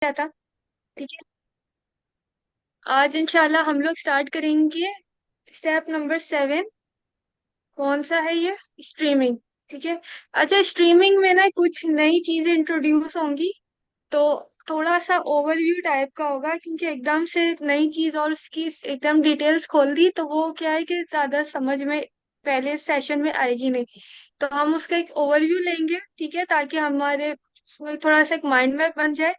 क्या था। ठीक है। आज इंशाल्लाह हम लोग स्टार्ट करेंगे स्टेप नंबर 7। कौन सा है ये? स्ट्रीमिंग। ठीक है। अच्छा, स्ट्रीमिंग में ना कुछ नई चीजें इंट्रोड्यूस होंगी, तो थोड़ा सा ओवरव्यू टाइप का होगा, क्योंकि एकदम से नई चीज और उसकी एकदम डिटेल्स खोल दी तो वो क्या है कि ज्यादा समझ में पहले सेशन में आएगी नहीं। तो हम उसका एक ओवरव्यू लेंगे, ठीक है, ताकि हमारे उसमें थोड़ा सा एक माइंड मैप बन जाए।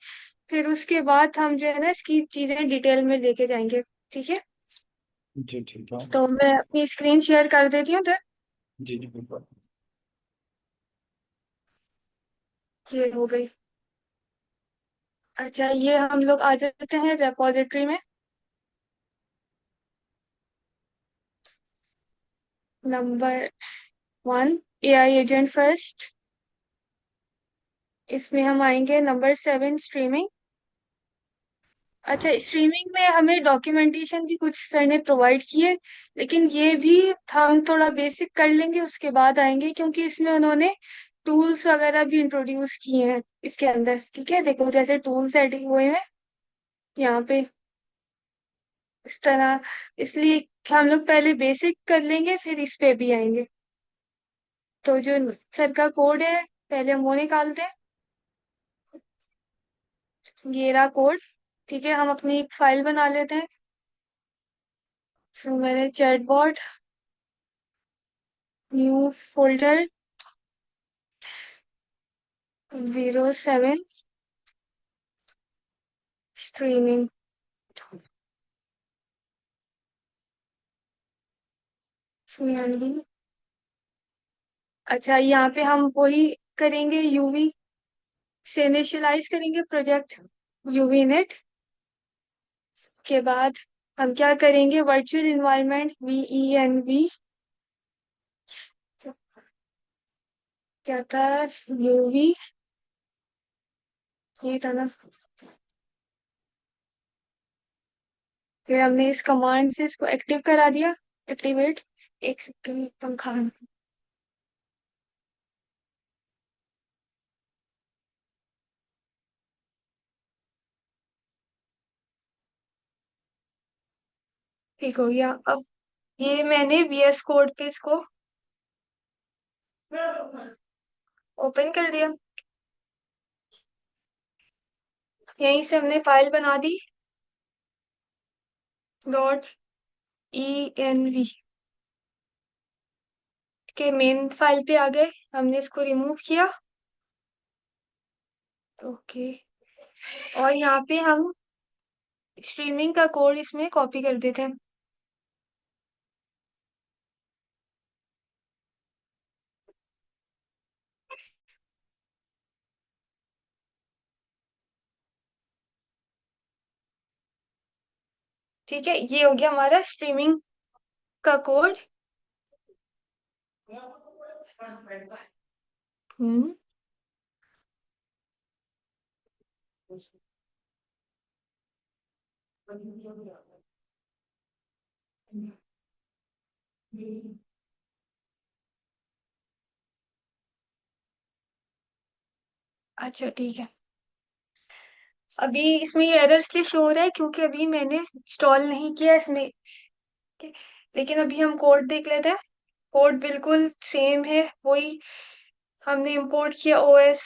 फिर उसके बाद हम जो है ना इसकी चीजें डिटेल में लेके जाएंगे। ठीक है। जी ठीक है। तो मैं अपनी स्क्रीन शेयर कर देती हूँ तो जी जी बिल्कुल। ये हो गई। अच्छा, ये हम लोग आ जाते हैं रेपोजिटरी में। Number 1, AI agent first. इसमें हम आएंगे नंबर 7, स्ट्रीमिंग। अच्छा, स्ट्रीमिंग में हमें डॉक्यूमेंटेशन भी कुछ सर ने प्रोवाइड किए, लेकिन ये भी हम थोड़ा बेसिक कर लेंगे, उसके बाद आएंगे, क्योंकि इसमें उन्होंने टूल्स वगैरह भी इंट्रोड्यूस किए हैं इसके अंदर। ठीक है, देखो जैसे टूल सेटिंग हुए हैं यहाँ पे इस तरह। इसलिए हम लोग पहले बेसिक कर लेंगे, फिर इस पे भी आएंगे। तो जो सर का कोड है पहले हम वो निकालते हैं। ये रहा कोड। ठीक है, हम अपनी एक फाइल बना लेते हैं। सो मैंने चैटबॉट, न्यू फोल्डर 07 स्ट्रीमिंग। अच्छा, यहाँ पे हम वही करेंगे, यूवी से इनिशियलाइज करेंगे प्रोजेक्ट, यूवी नेट के बाद हम क्या करेंगे, वर्चुअल इन्वायरमेंट VENV। क्या था? यूवी, ये था ना। फिर हमने इस कमांड से इसको एक्टिव करा दिया, एक्टिवेट। एक सेकंड, पंखा। ठीक हो गया। अब ये मैंने VS कोड पे इसको ओपन कर दिया। यहीं से हमने फाइल बना दी, .env के मेन फाइल पे आ गए। हमने इसको रिमूव किया। ओके। और यहाँ पे हम स्ट्रीमिंग का कोड इसमें कॉपी कर देते हैं। ठीक है, ये हो गया हमारा स्ट्रीमिंग का कोड। हम्म। अच्छा ठीक है। अभी इसमें ये एरर इसलिए शो हो रहा है क्योंकि अभी मैंने इंस्टॉल नहीं किया इसमें। ठीक है, लेकिन अभी हम कोड देख लेते हैं। कोड बिल्कुल सेम है, वही हमने इंपोर्ट किया OS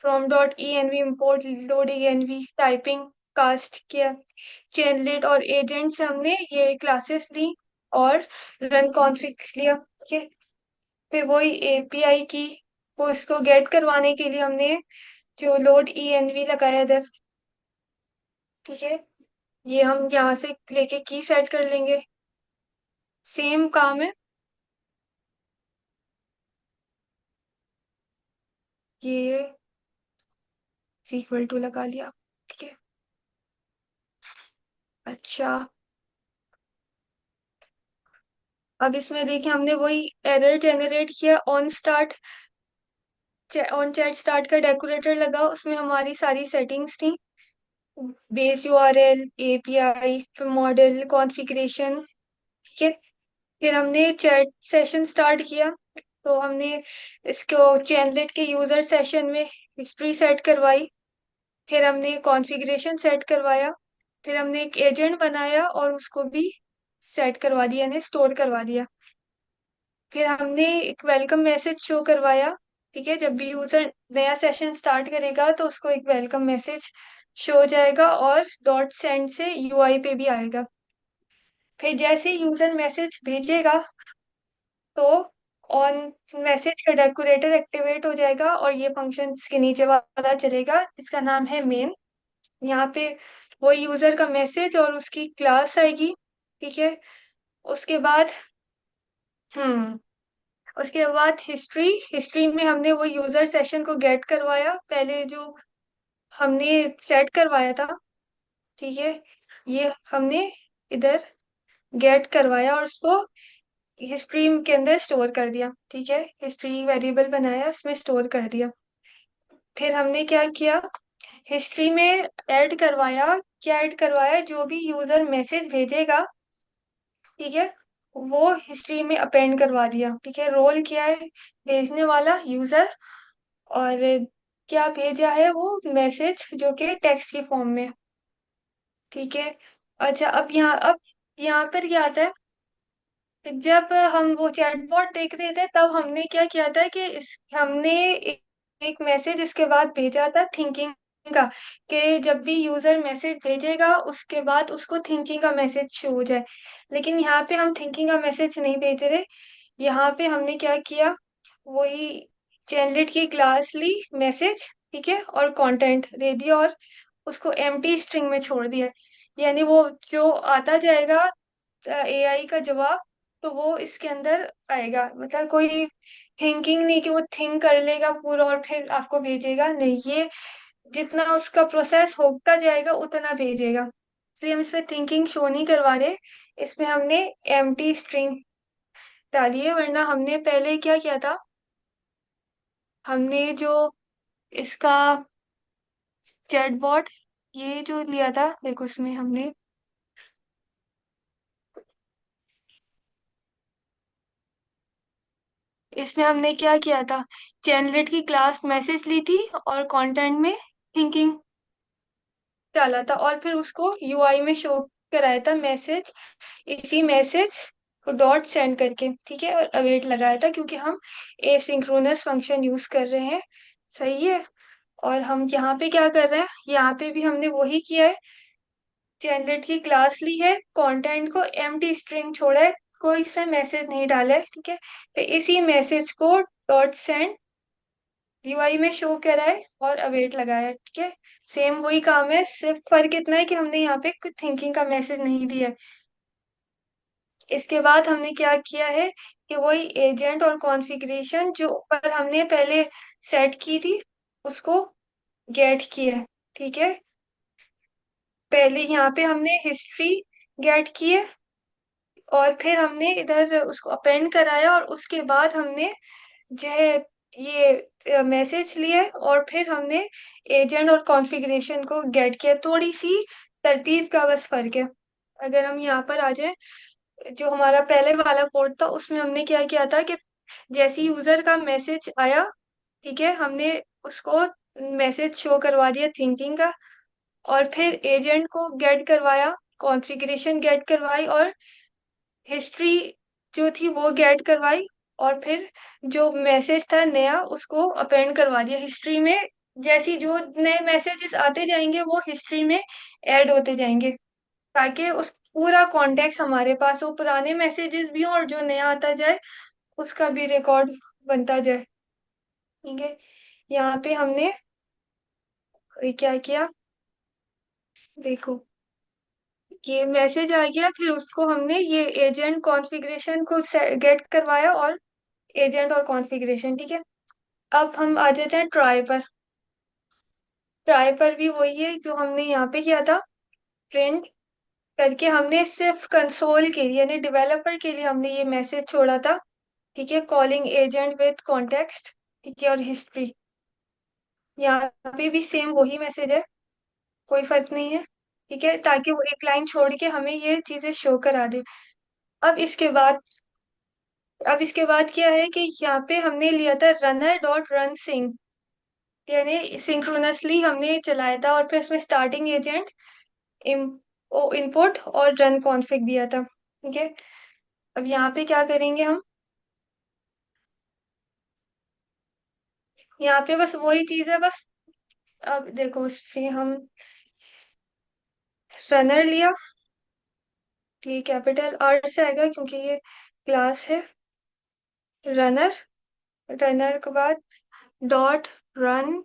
from .env, import .env, typing cast किया, चेनलेट और एजेंट से हमने ये क्लासेस ली और रन कॉन्फ़िग लिया। ठीक है। फिर वही API की वो इसको गेट करवाने के लिए हमने जो लोड env लगाया इधर। ठीक है, ये हम यहाँ से लेके की सेट कर लेंगे। सेम काम है। ये इक्वल टू लगा लिया। ठीक है। अच्छा, अब इसमें देखिए हमने वही एरर जनरेट किया, ऑन चैट स्टार्ट का डेकोरेटर लगा, उसमें हमारी सारी सेटिंग्स थी, बेस URL, API, फिर मॉडल कॉन्फ़िगरेशन। ठीक है। फिर हमने चैट सेशन स्टार्ट किया, तो हमने इसको चैनलेट के यूजर सेशन में हिस्ट्री सेट करवाई। फिर हमने कॉन्फ़िगरेशन सेट करवाया। फिर हमने एक एजेंट बनाया और उसको भी सेट करवा दिया, यानी स्टोर करवा दिया। फिर हमने एक वेलकम मैसेज शो करवाया। ठीक है, जब भी यूजर नया सेशन स्टार्ट करेगा तो उसको एक वेलकम मैसेज शो हो जाएगा और डॉट सेंड से यूआई पे भी आएगा। फिर जैसे यूजर मैसेज भेजेगा तो ऑन मैसेज का डेकोरेटर एक्टिवेट हो जाएगा और ये फंक्शन के नीचे वाला चलेगा, इसका नाम है मेन। यहाँ पे वो यूजर का मैसेज और उसकी क्लास आएगी। ठीक है, उसके बाद उसके बाद हिस्ट्री। हिस्ट्री में हमने वो यूजर सेशन को गेट करवाया, पहले जो हमने सेट करवाया था। ठीक है, ये हमने इधर गेट करवाया और उसको हिस्ट्री के अंदर स्टोर कर दिया। ठीक है, हिस्ट्री वेरिएबल बनाया, उसमें स्टोर कर दिया। फिर हमने क्या किया, हिस्ट्री में ऐड करवाया। क्या ऐड करवाया, जो भी यूजर मैसेज भेजेगा, ठीक है, वो हिस्ट्री में अपेंड करवा दिया। ठीक है, रोल क्या है, भेजने वाला यूजर, और क्या भेजा है, वो मैसेज जो कि टेक्स्ट की फॉर्म में। ठीक है। अच्छा, अब यहाँ पर क्या आता है, जब हम वो चैटबॉट देख रहे थे तब हमने क्या किया था कि हमने एक मैसेज इसके बाद भेजा था थिंकिंग का, कि जब भी यूजर मैसेज भेजेगा उसके बाद उसको थिंकिंग का मैसेज शो हो जाए। लेकिन यहाँ पे हम थिंकिंग का मैसेज नहीं भेज रहे। यहाँ पे हमने क्या किया, वही चैनलेट की क्लास ली, मैसेज, ठीक है, और कंटेंट दे दिया और उसको एम्प्टी स्ट्रिंग में छोड़ दिया। यानी वो जो आता जाएगा एआई का जवाब, तो वो इसके अंदर आएगा। मतलब कोई थिंकिंग नहीं कि वो थिंक कर लेगा पूरा और फिर आपको भेजेगा, नहीं, ये जितना उसका प्रोसेस होता जाएगा उतना भेजेगा। इसलिए हम इसमें थिंकिंग शो नहीं करवा रहे, इसमें हमने एम्प्टी स्ट्रिंग डाली है। वरना हमने पहले क्या किया था, हमने जो इसका चैटबॉट ये जो लिया था, देखो उसमें हमने क्या किया था, चैनलेट की क्लास मैसेज ली थी और कंटेंट में थिंकिंग डाला था और फिर उसको यूआई में शो कराया था मैसेज, इसी मैसेज को डॉट सेंड करके। ठीक है, और अवेट लगाया था क्योंकि हम एसिंक्रोनस फंक्शन यूज कर रहे हैं। सही है। और हम यहाँ पे क्या कर रहे हैं, यहाँ पे भी हमने वही किया है, जनरेट की क्लास ली है, कंटेंट को एम्प्टी स्ट्रिंग छोड़ा है, कोई सा मैसेज नहीं डाला है। ठीक है, तो इसी message co dot send UI में शो करा है और अवेट लगाया है। ठीक है, सेम वही काम है, सिर्फ फर्क इतना है कि हमने यहाँ पे थिंकिंग का मैसेज नहीं दिया है। इसके बाद हमने क्या किया है कि वही एजेंट और कॉन्फ़िगरेशन जो ऊपर हमने पहले सेट की थी उसको गेट किया है। ठीक है, पहले यहाँ पे हमने हिस्ट्री गेट की है और फिर हमने इधर उसको अपेंड कराया और उसके बाद हमने जो है ये मैसेज लिया और फिर हमने एजेंट और कॉन्फ़िगरेशन को गेट किया। थोड़ी सी तरतीब का बस फर्क है। अगर हम यहाँ पर आ जाए, जो हमारा पहले वाला कोड था उसमें हमने क्या किया था कि जैसे यूजर का मैसेज आया, ठीक है, हमने उसको मैसेज शो करवा दिया थिंकिंग का, और फिर एजेंट को गेट करवाया, कॉन्फ़िगरेशन गेट करवाई और हिस्ट्री जो थी वो गेट करवाई, और फिर जो मैसेज था नया उसको अपेंड करवा दिया हिस्ट्री में। जैसी जो नए मैसेजेस आते जाएंगे वो हिस्ट्री में ऐड होते जाएंगे, ताकि उस पूरा कॉन्टेक्स्ट हमारे पास हो, पुराने मैसेजेस भी हो और जो नया आता जाए उसका भी रिकॉर्ड बनता जाए। ठीक है, यहाँ पे हमने ये क्या किया, देखो ये मैसेज आ गया, फिर उसको हमने ये एजेंट कॉन्फ़िगरेशन को गेट करवाया और एजेंट और कॉन्फ़िगरेशन। ठीक है, अब हम आ जाते हैं ट्राई पर। ट्राई पर भी वही है जो हमने यहाँ पे किया था, प्रिंट करके हमने सिर्फ कंसोल के लिए यानी डेवलपर के लिए हमने ये मैसेज छोड़ा था। ठीक है, कॉलिंग एजेंट विद कॉन्टेक्स्ट, ठीक है, और हिस्ट्री। यहाँ पे भी सेम वही मैसेज है, कोई फर्क नहीं है। ठीक है, ताकि वो एक लाइन छोड़ के हमें ये चीजें शो करा दे। अब इसके बाद अब इसके बाद क्या है कि यहाँ पे हमने लिया था रनर डॉट रन सिंग। यानी सिंक्रोनसली हमने चलाया था, और फिर उसमें स्टार्टिंग एजेंट, इनपुट और रन कॉन्फ़िग दिया था। ठीक है, अब यहाँ पे क्या करेंगे हम, यहाँ पे बस वही चीज है बस। अब देखो उसपे हम रनर लिया, ये कैपिटल आर से आएगा क्योंकि ये क्लास है। रनर, रनर के बाद डॉट रन,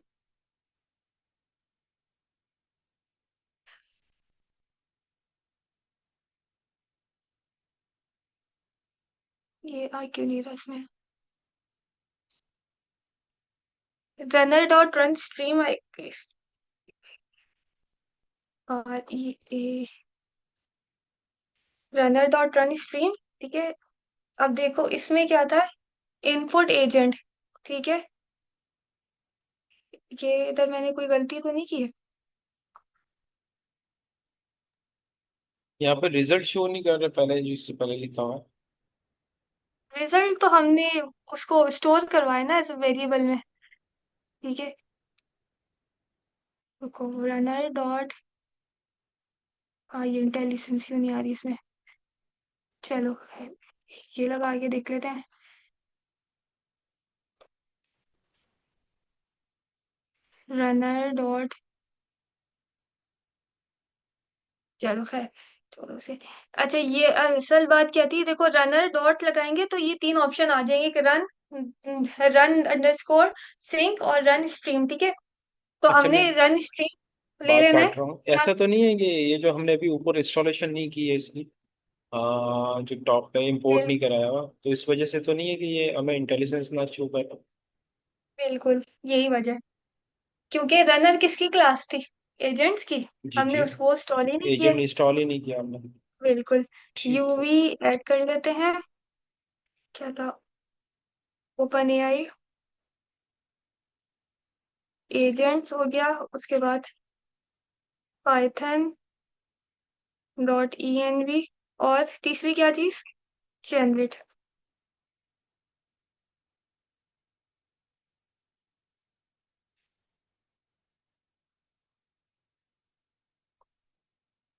ये आ क्यों नहीं रहा इसमें, रनर डॉट रन स्ट्रीम आएगी, और ये रनर डॉट रन स्ट्रीम। ठीक है, अब देखो इसमें क्या था, इनपुट एजेंट। ठीक है, ये इधर मैंने कोई गलती तो नहीं की है। यहाँ पे रिजल्ट शो नहीं कर रहे पहले जो इससे पहले लिखा हुआ है। रिजल्ट तो हमने उसको स्टोर करवाया ना एज वेरिएबल में। ठीक है, रुको, रनर डॉट, हाँ ये इंटेलिजेंस क्यों नहीं आ रही इसमें, चलो ये लगा के देख लेते हैं। रनर डॉट, चलो खैर, चलो से, अच्छा ये असल बात क्या थी, देखो रनर डॉट लगाएंगे तो ये तीन ऑप्शन आ जाएंगे कि रन, रन अंडरस्कोर सिंक और रन स्ट्रीम। ठीक है, तो अच्छा मैं हमने रन स्ट्रीम ले बात लेना है। काट रहा हूँ, ऐसा तो नहीं है कि ये जो हमने अभी ऊपर इंस्टॉलेशन नहीं की है इसकी, जो टॉप पे इंपोर्ट नहीं कराया हुआ, तो इस वजह से तो नहीं है कि ये हमें इंटेलिजेंस ना शो कर। बिल्कुल यही वजह है, क्योंकि रनर किसकी क्लास थी, एजेंट्स की, जी हमने जी। उसको इंस्टॉल ही नहीं किया। एजेंट इंस्टॉल ही नहीं किया हमने। बिल्कुल, ठीक है। यूवी ऐड कर लेते हैं, क्या था, ओपन एआई एजेंट्स हो गया, उसके बाद पाइथन डॉट ई और तीसरी क्या चीज, generate.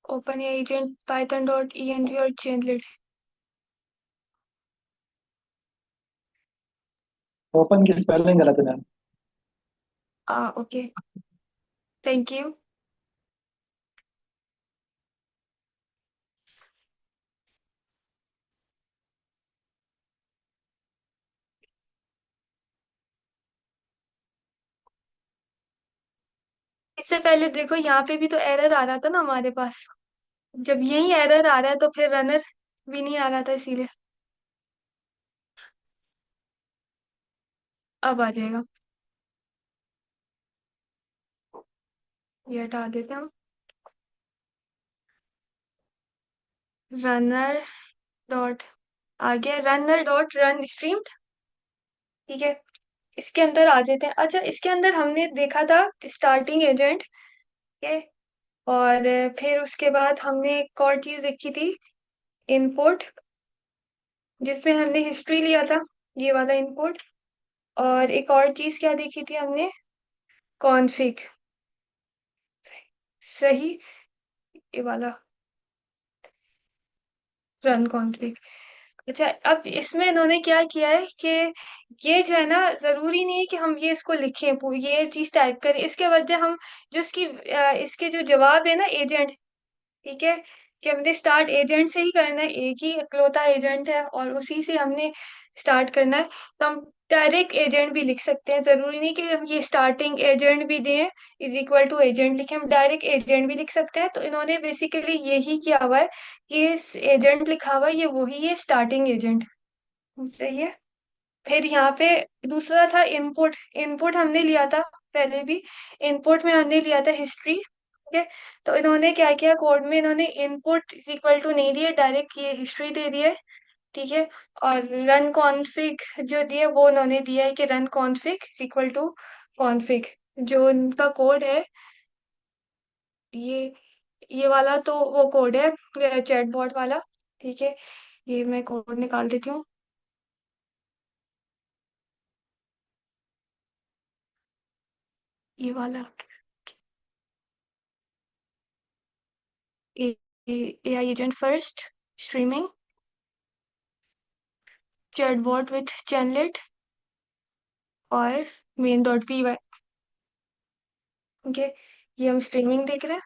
Open AI agent, Python dot E और जनरेट। ओपन की स्पेलिंग गलत है मैम। Okay, thank you. इससे पहले देखो यहाँ पे भी तो एरर आ रहा था ना हमारे पास, जब यही एरर आ रहा है तो फिर रनर भी नहीं आ रहा था, इसीलिए अब आ जाएगा। ये हटा देते हैं हम, रनर डॉट, आ गया रनर डॉट रन स्ट्रीम। ठीक है, इसके अंदर आ जाते हैं। अच्छा, इसके अंदर हमने देखा था स्टार्टिंग एजेंट। ठीक है, और फिर उसके बाद हमने एक और चीज देखी थी, इनपुट, जिसमें हमने हिस्ट्री लिया था, ये वाला इनपुट। और एक और चीज क्या देखी थी हमने, कॉन्फ़िग, सही, ये वाला रन कॉन्फ़िग। अच्छा, अब इसमें इन्होंने क्या किया है कि ये जो है ना, जरूरी नहीं है कि हम ये इसको लिखें, ये चीज टाइप करें, इसके वजह हम जो इसकी इसके जो जवाब है ना एजेंट, ठीक है, कि हमने स्टार्ट एजेंट से ही करना है, एक ही इकलौता एजेंट है और उसी से हमने स्टार्ट करना है। तो हम डायरेक्ट एजेंट भी लिख सकते हैं, जरूरी नहीं कि हम ये स्टार्टिंग एजेंट भी दें इज इक्वल टू एजेंट लिखें, हम डायरेक्ट एजेंट भी लिख सकते हैं। तो इन्होंने बेसिकली यही किया हुआ है कि एजेंट लिखा हुआ है, ये वही है स्टार्टिंग एजेंट। सही है, फिर यहाँ पे दूसरा था इनपुट, इनपुट हमने लिया था पहले भी, इनपुट में हमने लिया था हिस्ट्री। ठीक है, तो इन्होंने क्या किया कोड में, इन्होंने इनपुट इज इक्वल टू नहीं दिया, डायरेक्ट ये हिस्ट्री दे दिया है। ठीक है, और रन कॉन्फ़िग जो दिए वो उन्होंने दिया है कि run config is equal to config, जो उनका कोड है, ये ये वाला तो वो कोड है चैटबॉट वाला। ठीक है, ये मैं कोड निकाल देती हूँ। ये वाला AI agent first, streaming, chatbot with Chatlet और main.py। ओके, ये हम स्ट्रीमिंग देख रहे हैं।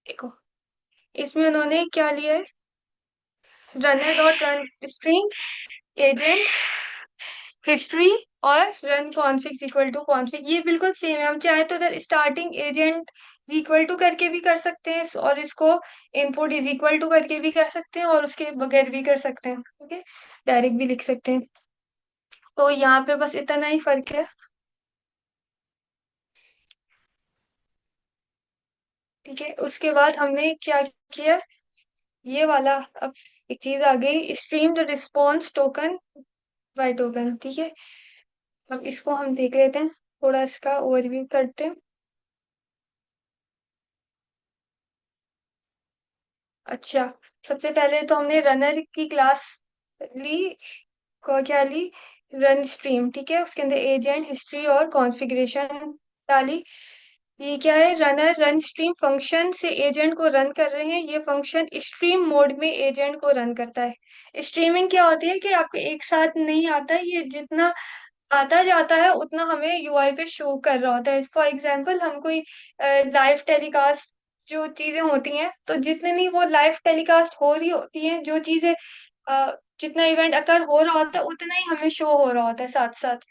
देखो, इसमें उन्होंने क्या लिया है, runner dot run stream agent history और run config equal to config, ये बिल्कुल सेम है। हम चाहे तो इधर स्टार्टिंग एजेंट इक्वल टू करके भी कर सकते हैं और इसको इनपुट इज इक्वल टू करके भी कर सकते हैं और उसके बगैर भी कर सकते हैं। ओके, डायरेक्ट भी लिख सकते हैं। तो यहाँ पे बस इतना ही फर्क है। ठीक है, उसके बाद हमने क्या किया, ये वाला, अब एक चीज आ गई, stream the response token by token. ठीक है, अब इसको हम देख लेते हैं, थोड़ा इसका ओवरव्यू करते हैं। अच्छा, सबसे पहले तो हमने रनर की क्लास ली, को क्या ली, रन स्ट्रीम। ठीक है, उसके अंदर एजेंट हिस्ट्री और कॉन्फ़िगरेशन डाली। ये क्या है, रनर रन स्ट्रीम फंक्शन से एजेंट को रन कर रहे हैं, ये फंक्शन स्ट्रीम मोड में एजेंट को रन करता है। स्ट्रीमिंग क्या होती है कि आपको एक साथ नहीं आता है, ये जितना आता जाता है उतना हमें यूआई पे शो कर रहा होता है। फॉर एग्जांपल, हम कोई लाइव टेलीकास्ट जो चीजें होती हैं, तो जितनी वो लाइव टेलीकास्ट हो रही होती हैं, जो चीजें जितना इवेंट अकर हो रहा होता है उतना ही हमें शो हो रहा होता है साथ साथ।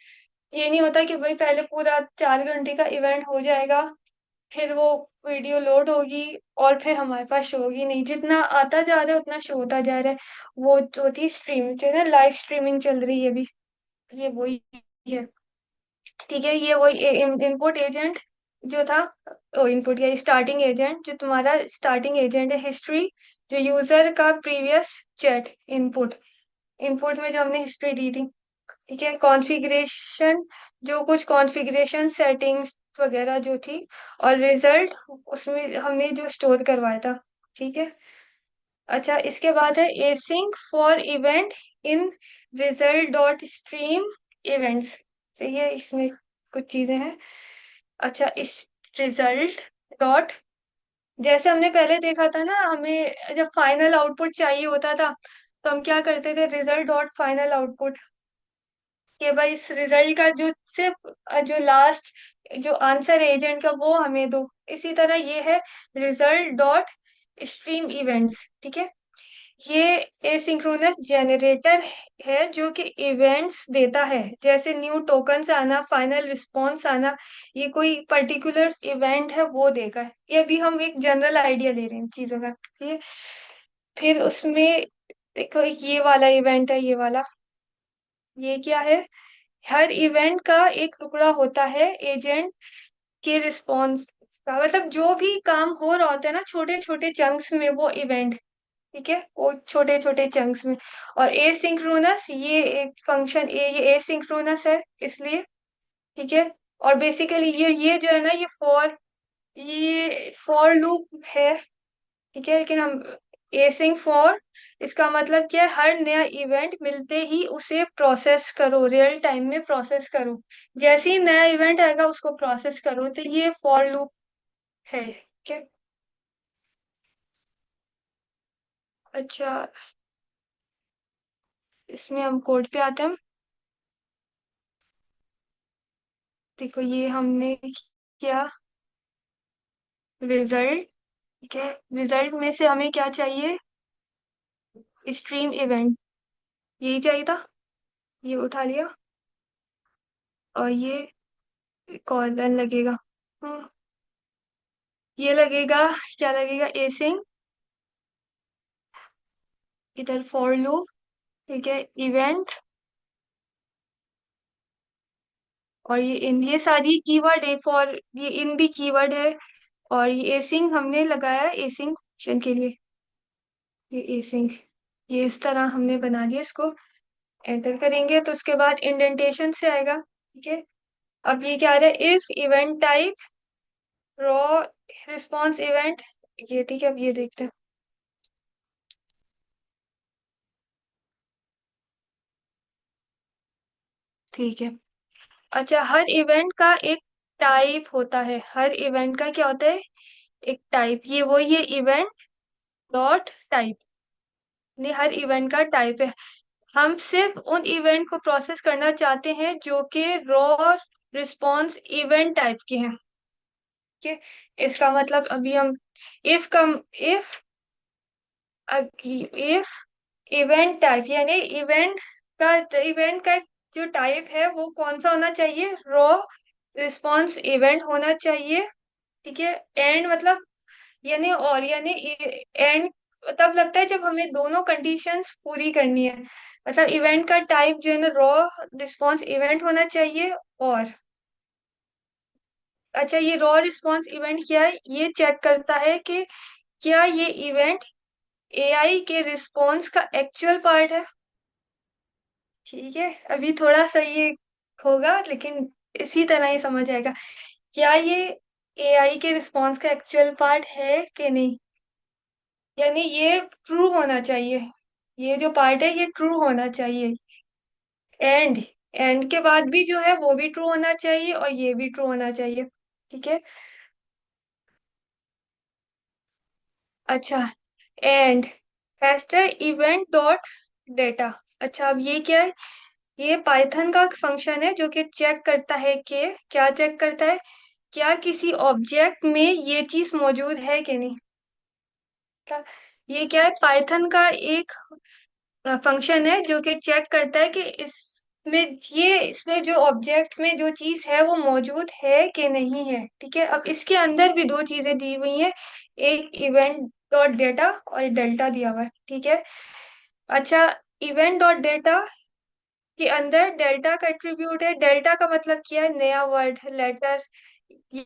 ये नहीं होता कि भाई पहले पूरा 4 घंटे का इवेंट हो जाएगा, फिर वो वीडियो लोड होगी और फिर हमारे पास शो होगी, नहीं, जितना आता जा रहा है उतना शो होता जा रहा है। वो जो होती है स्ट्रीम, जो है ना, लाइव स्ट्रीमिंग चल रही है अभी, ये वही है। ठीक है, ये वही इनपुट एजेंट जो था, इनपुट या स्टार्टिंग एजेंट, जो तुम्हारा स्टार्टिंग एजेंट है, हिस्ट्री जो यूजर का प्रीवियस चैट, इनपुट, इनपुट में जो हमने हिस्ट्री दी थी। ठीक है, कॉन्फ़िगरेशन, जो कुछ कॉन्फ़िगरेशन सेटिंग्स वगैरह जो थी, और रिजल्ट उसमें हमने जो स्टोर करवाया था। ठीक है, अच्छा, इसके बाद है async for event in result dot stream events. सही है, इसमें कुछ चीजें हैं। अच्छा, इस रिजल्ट डॉट, जैसे हमने पहले देखा था ना, हमें जब फाइनल आउटपुट चाहिए होता था तो हम क्या करते थे, रिजल्ट डॉट फाइनल आउटपुट, कि भाई इस रिजल्ट का जो सिर्फ जो लास्ट जो आंसर है एजेंट का वो हमें दो। इसी तरह ये है रिजल्ट डॉट स्ट्रीम इवेंट्स। ठीक है, ये एसिंक्रोनस जनरेटर है जो कि इवेंट्स देता है, जैसे न्यू टोकन्स आना, फाइनल रिस्पॉन्स आना, ये कोई पर्टिकुलर इवेंट है वो देगा। ये भी हम एक जनरल आइडिया ले रहे हैं इन चीजों का। ठीक है, फिर उसमें देखो, एक ये वाला इवेंट है, ये वाला, ये क्या है, हर इवेंट का एक टुकड़ा होता है एजेंट के रिस्पॉन्स का, मतलब जो भी काम हो रहा होता है ना छोटे छोटे चंक्स में, वो इवेंट। ठीक है, वो छोटे छोटे चंक्स में। और एसिंक्रोनस, ये एक फंक्शन, ये एसिंक्रोनस है इसलिए। ठीक है, और बेसिकली ये जो है ना, ये फॉर लूप है। ठीक है, लेकिन हम एसिंग फॉर, इसका मतलब क्या है, हर नया इवेंट मिलते ही उसे प्रोसेस करो, रियल टाइम में प्रोसेस करो, जैसे ही नया इवेंट आएगा उसको प्रोसेस करो, तो ये फॉर लूप है। ठीक है, अच्छा, इसमें हम कोड पे आते हैं। देखो, ये हमने किया रिजल्ट। ठीक है, रिजल्ट में से हमें क्या चाहिए, स्ट्रीम इवेंट, यही चाहिए था, ये उठा लिया, और ये कॉलन लगेगा। हम्म, ये लगेगा, क्या लगेगा, एसिंग, इधर फॉर लूप। ठीक है, इवेंट, और ये इन, ये सारी कीवर्ड है, फॉर ये इन भी कीवर्ड है, और ये एसिंग हमने लगाया एसिंग फंक्शन के लिए, ये एसिंग, ये इस तरह हमने बना लिया इसको। एंटर करेंगे तो उसके बाद इंडेंटेशन से आएगा। ठीक है, अब ये क्या आ रहा है, if event type raw response event, ये ठीक है, अब ये देखते हैं। ठीक है, अच्छा, हर इवेंट का एक टाइप होता है, हर इवेंट का क्या होता है, एक टाइप, ये वही है इवेंट डॉट टाइप, ये हर इवेंट का टाइप है। हम सिर्फ उन इवेंट को प्रोसेस करना चाहते हैं जो कि रॉ रिस्पॉन्स इवेंट टाइप के हैं। ठीक है, इसका मतलब अभी हम इफ का इफ इफ इवेंट टाइप यानी इवेंट का जो टाइप है वो कौन सा होना चाहिए, रॉ रिस्पॉन्स इवेंट होना चाहिए। ठीक है, एंड मतलब यानी और यानी एंड तब लगता है जब हमें दोनों कंडीशंस पूरी करनी है। मतलब इवेंट का टाइप जो है ना रॉ रिस्पॉन्स इवेंट होना चाहिए। और अच्छा, ये रॉ रिस्पॉन्स इवेंट क्या है, ये चेक करता है कि क्या ये इवेंट एआई के रिस्पॉन्स का एक्चुअल पार्ट है। ठीक है, अभी थोड़ा सा ये होगा लेकिन इसी तरह ही समझ आएगा, क्या ये एआई के रिस्पॉन्स का एक्चुअल पार्ट है कि नहीं। यानी ये ट्रू होना चाहिए, ये जो पार्ट है ये ट्रू होना चाहिए। एंड एंड के बाद भी जो है वो भी ट्रू होना चाहिए और ये भी ट्रू होना चाहिए। ठीक है। अच्छा, and hashtag event dot data. अच्छा, अब ये क्या है, ये पाइथन का फंक्शन है जो कि चेक करता है कि क्या चेक करता है, क्या किसी ऑब्जेक्ट में ये चीज मौजूद है कि नहीं। ये क्या है, पाइथन का एक फंक्शन है जो कि चेक करता है कि इसमें जो ऑब्जेक्ट में जो चीज है वो मौजूद है कि नहीं है। ठीक है, अब इसके अंदर भी दो चीजें दी हुई हैं, एक इवेंट डॉट डेटा और डेल्टा दिया हुआ है। ठीक है। अच्छा, इवेंट डॉट डेटा के अंदर डेल्टा का एट्रीब्यूट है, डेल्टा का मतलब क्या है, नया वर्ड लेटर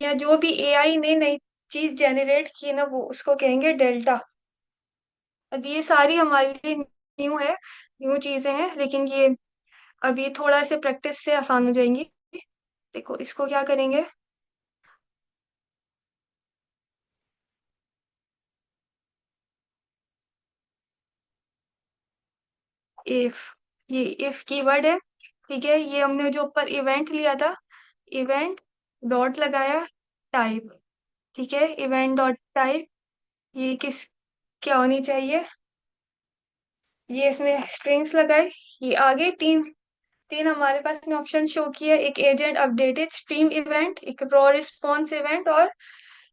या जो भी एआई ने नई चीज जनरेट की ना वो उसको कहेंगे डेल्टा। अब ये सारी हमारे लिए न्यू है, न्यू चीजें हैं, लेकिन ये अभी थोड़ा से प्रैक्टिस से आसान हो जाएंगी। देखो इसको क्या करेंगे, इफ, ये इफ कीवर्ड है। ठीक है, ये हमने जो ऊपर इवेंट लिया था, इवेंट डॉट लगाया टाइप। ठीक है, इवेंट डॉट टाइप, ये किस क्या होनी चाहिए, ये इसमें स्ट्रिंग्स लगाए। ये आगे तीन तीन हमारे पास ने ऑप्शन शो किया, एक एजेंट अपडेटेड स्ट्रीम इवेंट, एक रॉ रिस्पॉन्स इवेंट और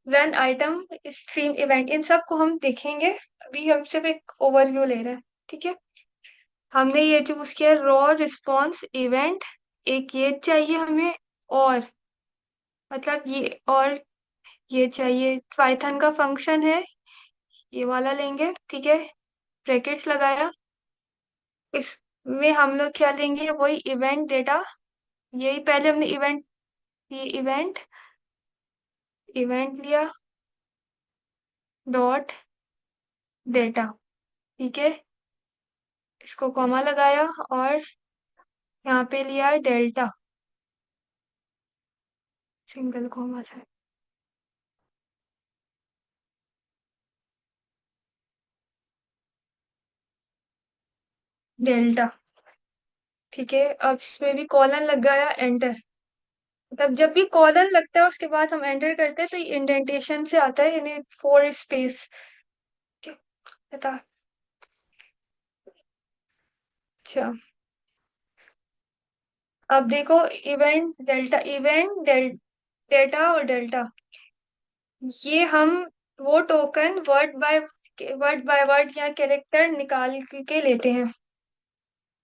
रन आइटम स्ट्रीम इवेंट। इन सब को हम देखेंगे, अभी हम सिर्फ एक ओवरव्यू ले रहे हैं। ठीक है, हमने ये चूज किया रॉ रिस्पॉन्स इवेंट, एक ये चाहिए हमें, और मतलब ये और ये चाहिए, पाइथन का फंक्शन है, ये वाला लेंगे। ठीक है, ब्रैकेट्स लगाया, इसमें हम लोग क्या लेंगे, वही इवेंट डेटा, यही पहले हमने इवेंट, ये इवेंट इवेंट लिया डॉट डेटा। ठीक है, इसको कॉमा लगाया और यहाँ पे लिया डेल्टा, सिंगल कॉमा था, डेल्टा। ठीक है, अब इसमें भी कॉलन लग गया, एंटर। मतलब जब भी कॉलन लगता है उसके बाद हम एंटर करते हैं तो ये इंडेंटेशन से आता है, यानी फोर स्पेस। बता, अच्छा, अब देखो इवेंट डेल्टा, डेटा और डेल्टा, ये हम वो टोकन वर्ड बाय वर्ड या कैरेक्टर निकाल के लेते हैं,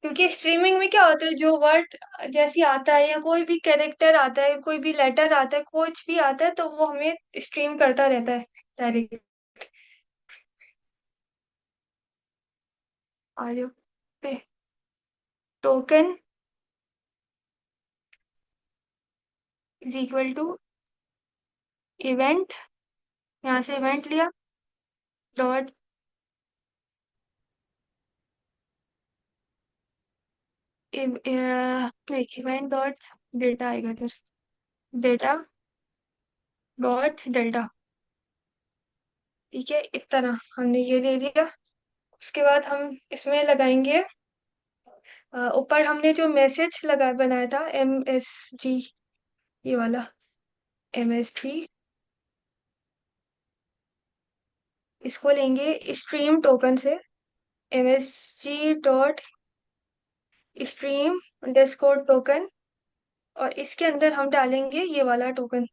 क्योंकि स्ट्रीमिंग में क्या होता है, जो वर्ड जैसी आता है या कोई भी कैरेक्टर आता है, कोई भी लेटर आता है, कुछ भी आता है तो वो हमें स्ट्रीम करता रहता है डायरेक्ट। आगे पे token is equal to event, यहाँ से इवेंट लिया डॉट इवेंट डॉट डेटा आएगा फिर, डेटा डॉट डेल्टा। ठीक है, इस तरह हमने ये दे दिया। उसके बाद हम इसमें लगाएंगे ऊपर हमने जो मैसेज लगा बनाया था MSG, ये वाला MSG, इसको लेंगे स्ट्रीम टोकन से, MSG dot stream underscore token, और इसके अंदर हम डालेंगे ये वाला टोकन,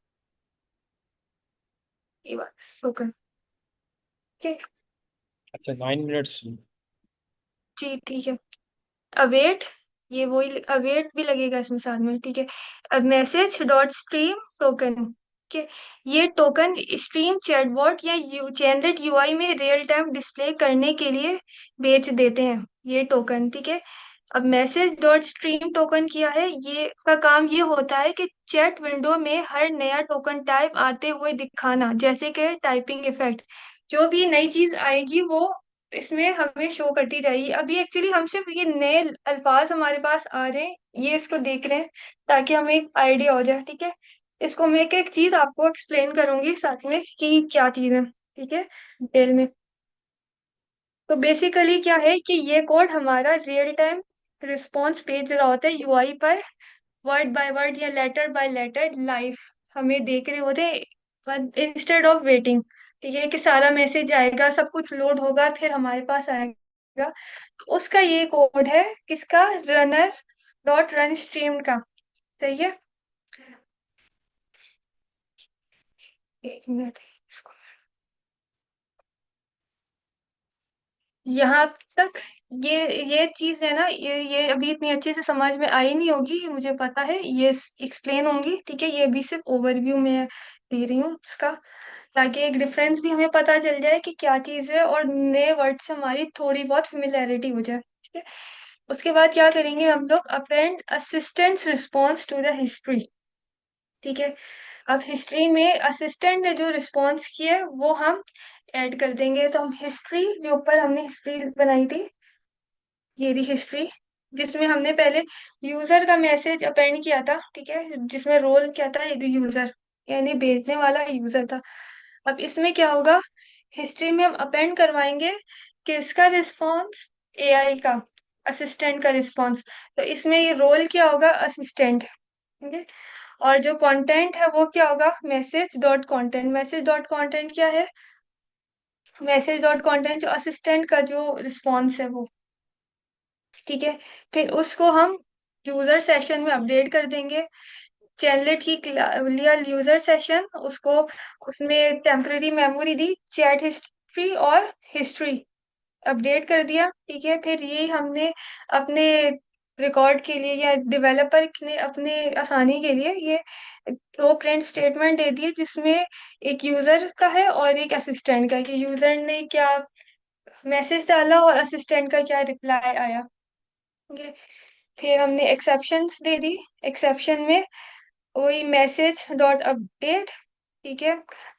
ये वाला टोकन। ठीक है अच्छा, 9 मिनट्स। जी, ठीक है। अवेट, ये वही अवेट भी लगेगा इसमें साथ में, ठीक है। अब मैसेज डॉट स्ट्रीम टोकन, ठीक है। ये टोकन स्ट्रीम चैटबॉट या जनरेट यूआई में रियल टाइम डिस्प्ले करने के लिए बेच देते हैं ये टोकन, ठीक है। अब मैसेज डॉट स्ट्रीम टोकन किया है, ये का काम ये होता है कि चैट विंडो में हर नया टोकन टाइप आते हुए दिखाना, जैसे कि टाइपिंग इफेक्ट, जो भी नई चीज आएगी वो इसमें हमें शो करती जाएगी। अभी एक्चुअली हम सिर्फ ये नए अल्फाज हमारे पास आ रहे हैं, ये इसको देख रहे हैं ताकि हमें एक आइडिया हो जाए, ठीक है। इसको मैं एक एक चीज आपको एक्सप्लेन करूंगी साथ में कि क्या चीज है, ठीक है, डिटेल में। तो बेसिकली क्या है कि ये कोड हमारा रियल टाइम रिस्पॉन्स भेज रहा होता है यूआई पर, वर्ड बाय वर्ड या लेटर बाय लेटर लाइव हमें देख रहे होते इंस्टेड ऑफ वेटिंग, ठीक है, कि सारा मैसेज आएगा, सब कुछ लोड होगा फिर हमारे पास आएगा। तो उसका ये कोड है, किसका, रनर डॉट रन स्ट्रीम का, सही है। एक मिनट, इसको यहाँ तक, ये चीज है ना, ये अभी इतनी अच्छे से समझ में आई नहीं होगी मुझे पता है, ये एक्सप्लेन होंगी, ठीक है। ये भी सिर्फ ओवरव्यू में दे रही हूँ इसका, ताकि एक डिफरेंस भी हमें पता चल जाए कि क्या चीज़ है, और नए वर्ड से हमारी थोड़ी बहुत फेमिलियरिटी हो जाए, ठीक है। उसके बाद क्या करेंगे हम लोग, append assistant's response to the history, ठीक है। अब हिस्ट्री में असिस्टेंट ने जो रिस्पॉन्स किया है वो हम ऐड कर देंगे। तो हम हिस्ट्री, जो ऊपर हमने हिस्ट्री बनाई थी, ये रही हिस्ट्री, जिसमें हमने पहले यूजर का मैसेज अपेंड किया था, ठीक है, जिसमें रोल क्या था, यूजर, यानी भेजने वाला यूजर था। अब इसमें क्या होगा, हिस्ट्री में हम अपेंड करवाएंगे किसका रिस्पॉन्स, एआई का, असिस्टेंट का रिस्पॉन्स। तो इसमें ये रोल क्या होगा, असिस्टेंट, ठीक है। और जो कंटेंट है वो क्या होगा, message dot content. Message dot content क्या है, मैसेज डॉट कंटेंट जो असिस्टेंट का जो रिस्पॉन्स है वो, ठीक है। फिर उसको हम यूजर सेशन में अपडेट कर देंगे। चैनलेट की लिया यूजर सेशन, उसको उसमें टेम्पररी मेमोरी दी, चैट हिस्ट्री और हिस्ट्री अपडेट कर दिया, ठीक है। फिर ये हमने अपने रिकॉर्ड के लिए या डेवलपर ने अपने आसानी के लिए ये दो प्रिंट स्टेटमेंट दे दिए, जिसमें एक यूजर का है और एक असिस्टेंट का, कि यूजर ने क्या मैसेज डाला और असिस्टेंट का क्या रिप्लाई आया, ठीक है। फिर हमने एक्सेप्शंस दे दी, एक्सेप्शन में वही मैसेज डॉट अपडेट, ठीक है।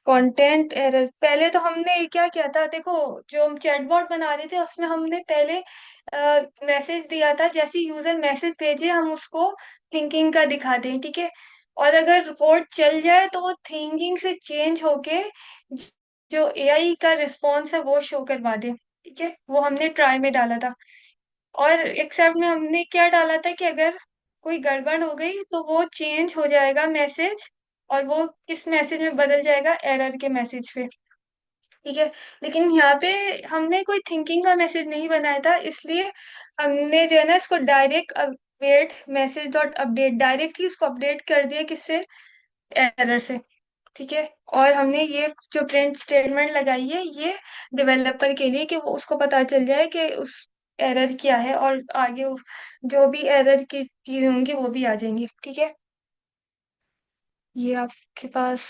कंटेंट एरर, पहले तो हमने क्या किया था, देखो जो हम चैटबॉट बना रहे थे उसमें हमने पहले मैसेज दिया था, जैसे यूजर मैसेज भेजे हम उसको थिंकिंग का दिखा दें, ठीक है। और अगर कोड चल जाए तो वो थिंकिंग से चेंज होके जो एआई का रिस्पॉन्स है वो शो करवा दे, ठीक है। वो हमने ट्राई में डाला था। और एक्सेप्ट में हमने क्या डाला था कि अगर कोई गड़बड़ हो गई तो वो चेंज हो जाएगा मैसेज, और वो किस मैसेज में बदल जाएगा, एरर के मैसेज पे, ठीक है। लेकिन यहाँ पे हमने कोई थिंकिंग का मैसेज नहीं बनाया था, इसलिए हमने जो है ना इसको direct update message dot update, direct ही उसको अपडेट कर दिया, किससे, एरर से, ठीक है। और हमने ये जो प्रिंट स्टेटमेंट लगाई है ये डेवलपर के लिए, कि वो उसको पता चल जाए कि उस एरर क्या है, और आगे जो भी एरर की चीजें होंगी वो भी आ जाएंगी, ठीक है। ये आपके पास,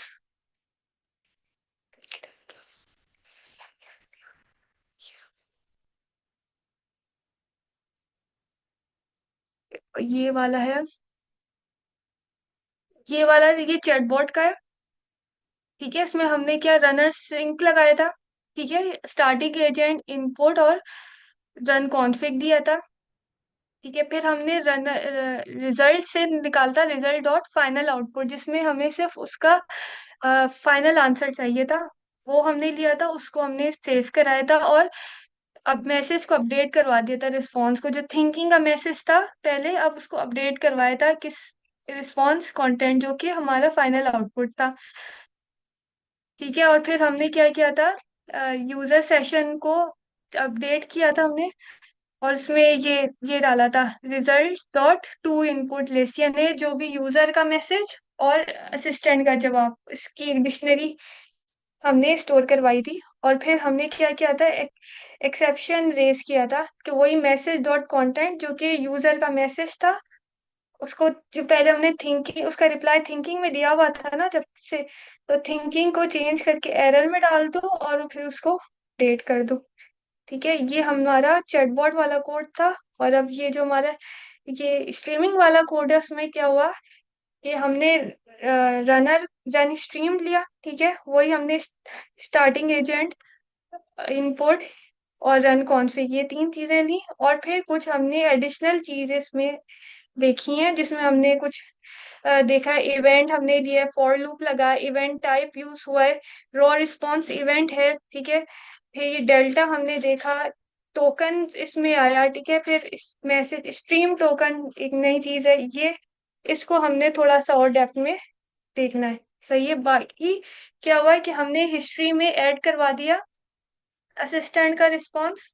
ये वाला है, ये वाला ये चैटबॉट का है, ठीक है। इसमें हमने क्या रनर सिंक लगाया था, ठीक है, स्टार्टिंग एजेंट इनपुट और रन कॉन्फ़िग दिया था, ठीक है। फिर हमने रन रिजल्ट से निकालता रिजल्ट डॉट फाइनल आउटपुट, जिसमें हमें सिर्फ उसका फाइनल आंसर चाहिए था, वो हमने लिया था, उसको हमने सेव कराया था। और अब मैसेज को अपडेट करवा दिया था, रिस्पॉन्स को, जो थिंकिंग का मैसेज था पहले, अब उसको अपडेट करवाया था किस रिस्पॉन्स कंटेंट, जो कि हमारा फाइनल आउटपुट था। ठीक है, और फिर हमने क्या किया था, यूजर सेशन को अपडेट किया था हमने, और उसमें ये डाला था result dot to input list, यानी जो भी यूजर का मैसेज और असिस्टेंट का जवाब, इसकी एक डिक्शनरी हमने स्टोर करवाई थी। और फिर हमने क्या किया था, एक्सेप्शन रेज किया था कि वही मैसेज डॉट कंटेंट जो कि यूजर का मैसेज था, उसको जो पहले हमने थिंकिंग, उसका रिप्लाई थिंकिंग में दिया हुआ था ना जब से, तो थिंकिंग को चेंज करके एरर में डाल दो और फिर उसको अपडेट कर दो। ठीक है, ये हमारा चैटबॉट वाला कोड था। और अब ये जो हमारा ये स्ट्रीमिंग वाला कोड है, उसमें क्या हुआ कि हमने रनर रन स्ट्रीम लिया। ठीक है, वही हमने स्टार्टिंग एजेंट, इनपुट और रन कॉन्फ़िग, ये तीन चीजें ली, और फिर कुछ हमने एडिशनल चीजें इसमें देखी हैं, जिसमें हमने कुछ देखा है। इवेंट हमने लिया है, फॉर लूप लगा, इवेंट टाइप यूज हुआ है, रॉ रिस्पॉन्स इवेंट है। ठीक है, फिर ये डेल्टा हमने देखा, टोकन इसमें आया। ठीक है, फिर इस मैसेज स्ट्रीम टोकन एक नई चीज है, ये इसको हमने थोड़ा सा और डेप्थ में देखना है। सही है, बाकी क्या हुआ है कि हमने हिस्ट्री में ऐड करवा दिया असिस्टेंट का रिस्पॉन्स।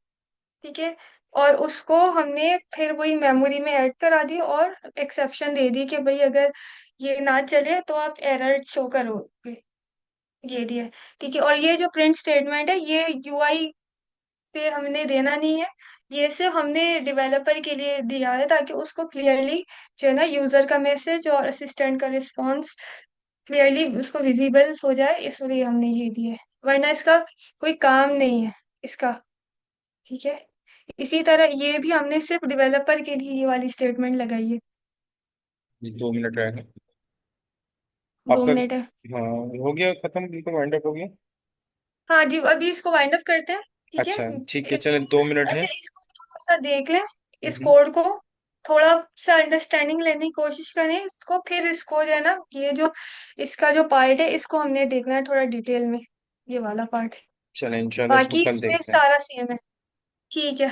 ठीक है, और उसको हमने फिर वही मेमोरी में ऐड करा दी, और एक्सेप्शन दे दी कि भाई अगर ये ना चले तो आप एरर शो करोगे, ये दिया। ठीक है, और ये जो प्रिंट स्टेटमेंट है, ये यूआई पे हमने देना नहीं है, ये सिर्फ हमने डेवलपर के लिए दिया है, ताकि उसको क्लियरली जो है ना यूजर का मैसेज और असिस्टेंट का रिस्पॉन्स क्लियरली उसको विजिबल हो जाए, इसलिए हमने ये दिया है, वरना इसका कोई काम नहीं है इसका। ठीक है, इसी तरह ये भी हमने सिर्फ डेवलपर के लिए ये वाली स्टेटमेंट लगाई है। ये 2 मिनट रहेगा 2 आपका। मिनट है। हाँ, हो गया खत्म, बिल्कुल वाइंड अप हो गया। हाँ जी, अभी इसको वाइंड अप करते हैं। ठीक है, अच्छा ठीक है, चले इसको, 2 मिनट है। अच्छा इसको थोड़ा सा देख लें, इस हम्म, कोड को थोड़ा सा अंडरस्टैंडिंग लेने की कोशिश करें इसको, फिर इसको जो है ना, ये जो इसका जो पार्ट है, इसको हमने देखना है थोड़ा डिटेल में, ये वाला पार्ट। चले इंशाल्लाह इसको बाकी कल इसमें देखते हैं। सारा सेम है। ठीक है।